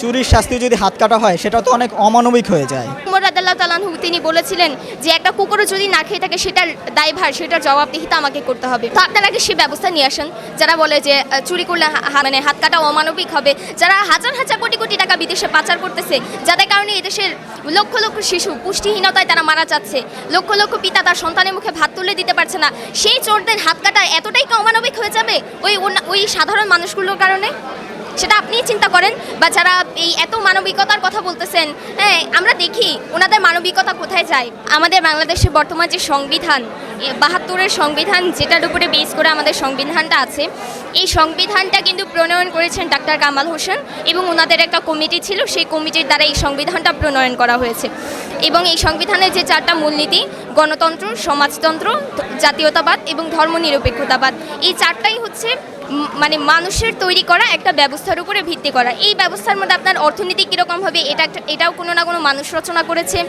চুরির শাস্তি যদি হাত কাটা হয় সেটা তো অনেক অমানবিক হয়ে যায়। উমর রাদিয়াল্লাহু তাআলা আনহু তিনি বলেছিলেন যে একটা কুকুরও যদি না খেয়ে থাকে সেটার দায়ভার সেটার জবাবদিহিতা আমাকে করতে হবে। তো আপনারা আগে সে ব্যবস্থা নিয়ে আসেন যারা বলে যে চুরি করলে মানে হাত কাটা অমানবিক হবে, যারা হাজার হাজার কোটি কোটি টাকা বিদেশে পাচার করতেছে, যাদের কারণে এদেশের লক্ষ লক্ষ শিশু পুষ্টিহীনতায় তারা মারা যাচ্ছে, লক্ষ লক্ষ পিতা তার সন্তানের মুখে ভাত তুলে দিতে পারছে না, সেই চোরদের হাত কাটা এতটাই কি অমানবিক হয়ে যাবে ওই সাধারণ মানুষগুলোর কারণে? সেটা আপনিই চিন্তা করেন। বা যারা এই এত মানবিকতার কথা বলতেছেন, হ্যাঁ আমরা দেখি ওনাদের মানবিকতা কোথায় যায়। আমাদের বাংলাদেশের বর্তমান যে সংবিধান ৭২-এর সংবিধান, যেটার উপরে বেস করে আমাদের সংবিধানটা আছে, এই সংবিধানটা কিন্তু প্রণয়ন করেছেন ডাক্তার কামাল হোসেন এবং ওনাদের একটা কমিটি ছিল, সেই কমিটির দ্বারা এই সংবিধানটা প্রণয়ন করা হয়েছে। এবং এই সংবিধানের যে 4টা মূলনীতি, গণতন্ত্র, সমাজতন্ত্র, জাতীয়তাবাদ এবং ধর্মনিরপেক্ষতাবাদ, এই 4টাই হচ্ছে মানে মানুষের তৈরি করা একটা ব্যবস্থার উপরে ভিত্তি করা। এই ব্যবস্থার মধ্যে আপনার অর্থনীতি কীরকম হবে এটাও কোনো না কোনো মানুষ রচনা করেছে।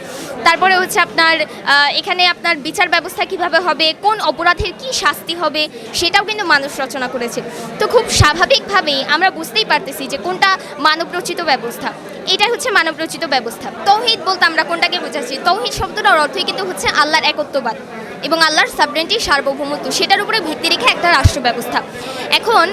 তারপরে হচ্ছে আপনার এখানে আপনার বিচার ব্যবস্থা কিভাবে হবে, কোন অপরাধের কি শাস্তি হবে, সেটাও কিন্তু মানুষ রচনা করেছে। তো খুব স্বাভাবিকভাবেই আমরা বুঝতেই পারতেছি যে কোনটা মানবরচিত ব্যবস্থা। এটাই হচ্ছে মানবরচিত ব্যবস্থা। তৌহিদ বলতে আমরা কোনটাকে বোঝাচ্ছি? তৌহিদ শব্দটার অর্থই কিন্তু হচ্ছে আল্লাহর একত্ববাদ এবং আল্লাহর সাবরেন্টি, সার্বভৌমত্ব, সেটার উপরে ভিত্তি রেখে একটা রাষ্ট্র ব্যবস্থা। এখন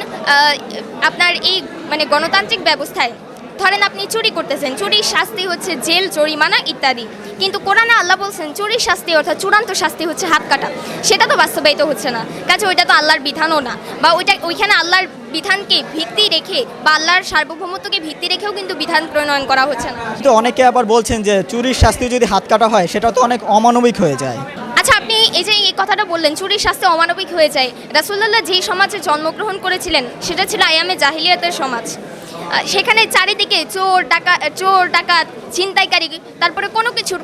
আপনার এই মানে গণতান্ত্রিক ব্যবস্থায় ধরেন আপনি চুরি করতেছেন, চুরির শাস্তি হচ্ছে জেল, জরিমানা ইত্যাদি। কিন্তু কোরআনে আল্লাহ বলছেন চুরির শাস্তি অর্থাৎ চূড়ান্ত শাস্তি হচ্ছে হাত কাটা। সেটা তো বাস্তবায়িত হচ্ছে না, কাজে ওইটা তো আল্লাহর বিধানও না, বা ওইখানে আল্লাহর বিধানকে ভিত্তি রেখে বা আল্লাহর সার্বভৌমত্বকে ভিত্তি রেখেও কিন্তু বিধান প্রণয়ন করা হচ্ছে না। কিন্তু অনেকে আবার বলছেন যে চুরির শাস্তি যদি হাত কাটা হয় সেটা তো অনেক অমানবিক হয়ে যায়। আচ্ছা, আপনি এই যে এই কথাটা বললেন চুরির শাস্তি অমানবিক হয়ে যায়, রাসূলুল্লাহ যেই সমাজে জন্মগ্রহণ করেছিলেন সেটা ছিল আয়ামে জাহিলিয়াতের সমাজ। সেখানে চারিদিকে চোর ডাকাত ছিনতাইকারী, তারপরে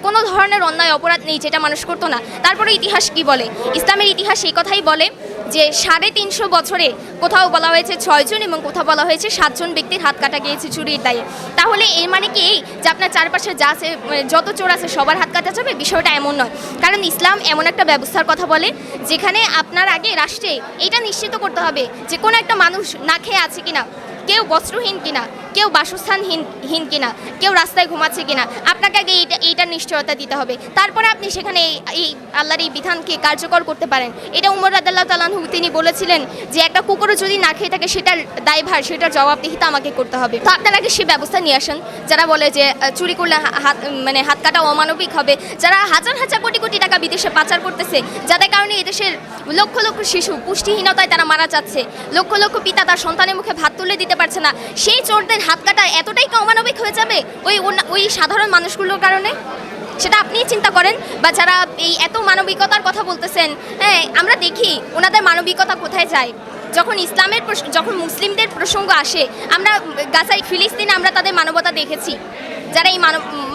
কোনো ধরনের অন্যায় অপরাধ নেই যেটা মানুষ করতো না। তারপরে ইতিহাস কি বলে? ইসলামের ইতিহাস এই কথাই বলে যে 350 বছরে কোথাও বলা হয়েছে 6 জন এবং কোথাও বলা হয়েছে 7 জন ব্যক্তির হাত কাটা গিয়েছে চুরির দায়ে। তাহলে এর মানে কি এই যে আপনার চারপাশে যা আছে যত চোর আছে সবার হাত কাটা যাবে? বিষয়টা এমন নয়, কারণ ইসলাম এমন একটা ব্যবস্থার কথা বলে যেখানে আপনার আগে রাষ্ট্রে এটা নিশ্চিত করতে হবে যে কোনো একটা মানুষ না খেয়ে আছে কিনা, কেউ বস্ত্রহীন কিনা, কেউ বাসস্থানহীন কিনা, কেউ রাস্তায় ঘুমাচ্ছে কিনা, আপনাকে আগে এইটার নিশ্চয়তা দিতে হবে। তারপরে আপনি সেখানে এই আল্লাহর এই বিধানকে কার্যকর করতে পারেন। এটা উমর রাদিয়াল্লাহু তাআলা আনহু তিনি বলেছিলেন যে একটা কুকুরও যদি না খেয়ে থাকে সেটার দায়ভার সেটার জবাবদিহিতা আমাকে করতে হবে। তো আপনারা আগে সে ব্যবস্থা নিয়ে আসেন যারা বলে যে চুরি করলে হাত কাটা অমানবিক হবে, যারা হাজার হাজার কোটি কোটি টাকা বিদেশে পাচার করতেছে, যাদের কারণে এদেশের লক্ষ লক্ষ শিশু পুষ্টিহীনতায় তারা মারা যাচ্ছে, লক্ষ লক্ষ পিতা তার সন্তানের মুখে ভাত তুলে দিতে পারছে না, সেই চোরদের হাত কাটা এতটাই কি অমানবিক হয়ে যাবে ওই সাধারণ মানুষগুলোর কারণে? সেটা আপনিই চিন্তা করেন। বা যারা এই এত মানবিকতার কথা বলতেছেন, হ্যাঁ আমরা দেখি ওনাদের মানবিকতা কোথায় যায়। যখন মুসলিমদের প্রসঙ্গ আসে, আমরা গাজায় ফিলিস্তিনে আমরা তাদের মানবতা দেখেছি। যারা এই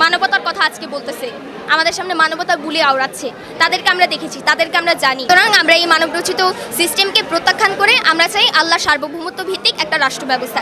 মানবতার কথা আজকে বলতেছে, আমাদের সামনে মানবতার বুলি আওড়াচ্ছে, তাদেরকে আমরা দেখেছি, তাদেরকে আমরা জানি। সুতরাং আমরা এই মানবরচিত সিস্টেমকে প্রত্যাখ্যান করে আমরা চাই আল্লাহ সার্বভৌমত্ব ভিত্তিক একটা রাষ্ট্র ব্যবস্থা।